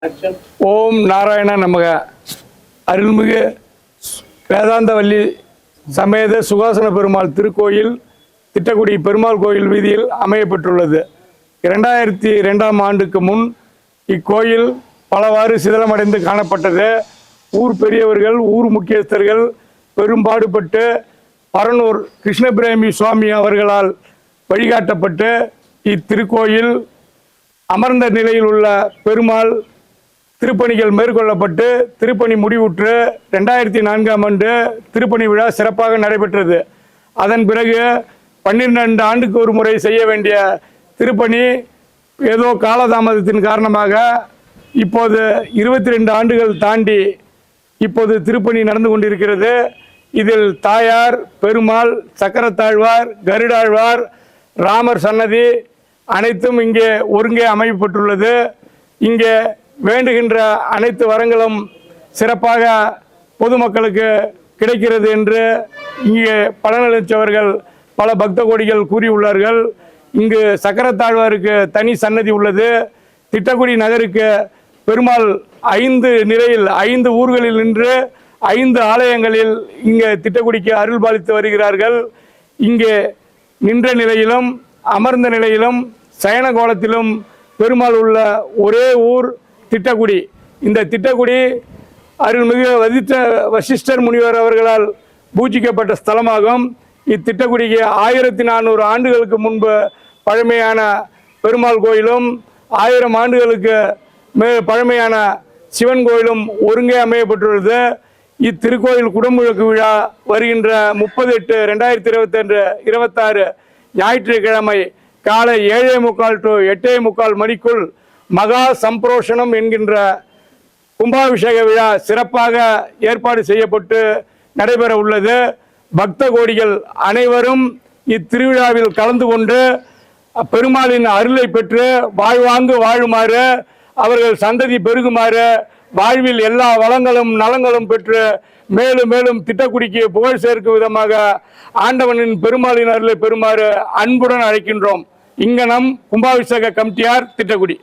ஓம் நாராயண நமக. அருள்மிகு வேதாந்தவல்லி சமேத சுகாசன பெருமாள் திருக்கோயில் திட்டக்குடி பெருமாள் கோயில் வீதியில் அமையப்பட்டுள்ளது. 2002ஆம் ஆண்டுக்கு முன் இக்கோயில் பலவாறு சிதிலமடைந்து காணப்பட்டது. ஊர் பெரியவர்கள், ஊர் முக்கியஸ்தர்கள் பெரும்பாடுபட்டு பரனூர் கிருஷ்ணபிரேமி சுவாமி அவர்களால் வழிகாட்டப்பட்டு இத்திருக்கோயில் அமர்ந்த நிலையில் உள்ள பெருமாள் திருப்பணிகள் மேற்கொள்ளப்பட்டு திருப்பணி முடிவுற்று 2004ஆம் ஆண்டு திருப்பணி விழா சிறப்பாக நடைபெற்றது. அதன் பிறகு 12 ஆண்டுக்கு ஒரு முறை செய்ய வேண்டிய திருப்பணி ஏதோ காலதாமதத்தின் காரணமாக இப்போது 22 ஆண்டுகள் தாண்டி இப்போது திருப்பணி நடந்து கொண்டிருக்கிறது. இதில் தாயார், பெருமாள், சக்கரத்தாழ்வார், கருடாழ்வார், ராமர் சன்னதி அனைத்தும் இங்கே ஒருங்கே அமைக்கப்பட்டுள்ளது. இங்கே வேண்டுகின்ற அனைத்து வரங்களும் சிறப்பாக பொதுமக்களுக்கு கிடைக்கிறது என்று இங்கே பலனளித்தவர்கள் பல பக்த கோடிகள் கூறியுள்ளார்கள். இங்கு சக்கரத்தாழ்வாருக்கு தனி சன்னதி உள்ளது. திட்டக்குடி நகருக்கு பெருமாள் 5 நிலையில் 5 ஊர்களில் நின்று 5 ஆலயங்களில் இங்கே திட்டக்குடிக்கு அருள் பாலித்து வருகிறார்கள். இங்கே நின்ற நிலையிலும் அமர்ந்த நிலையிலும் சயன கோலத்திலும் பெருமாள் உள்ள ஒரே ஊர் திட்டக்குடி. இந்த திட்டக்குடி அருள்மிகு வசிஷ்டர் முனிவர் அவர்களால் பூஜிக்கப்பட்ட ஸ்தலமாகும். இத்திட்டக்குடிக்கு 1400 ஆண்டுகளுக்கு முன்பு பழமையான பெருமாள் கோயிலும் 1000 ஆண்டுகளுக்கு பழமையான சிவன் கோயிலும் ஒருங்கே அமையப்பட்டுள்ளது. இத்திருக்கோயில் குடமுழுக்கு விழா வருகின்ற 30/8/2026 ஞாயிற்றுக்கிழமை காலை 7:45 to 8:45 மணிக்குள் மகா சம்பிரோஷணம் என்கின்ற கும்பாபிஷேக விழா சிறப்பாக ஏற்பாடு செய்யப்பட்டு நடைபெற உள்ளது. பக்த கோடிகள் அனைவரும் இத்திருவிழாவில் கலந்து கொண்டு பெருமாளின் அருளை பெற்று வாழ்வாங்கு வாழுமாறு, அவர்கள் சந்ததி பெருகுமாறு, வாழ்வில் எல்லா வளங்களும் நலங்களும் பெற்று மேலும் மேலும் திட்டக்குடிக்கு புகழ் சேர்க்கும் விதமாக ஆண்டவனின் பெருமாளின் அருளை பெறுமாறு அன்புடன் அழைக்கின்றோம். இங்கனம் கும்பாபிஷேக கமிட்டியார், திட்டக்குடி.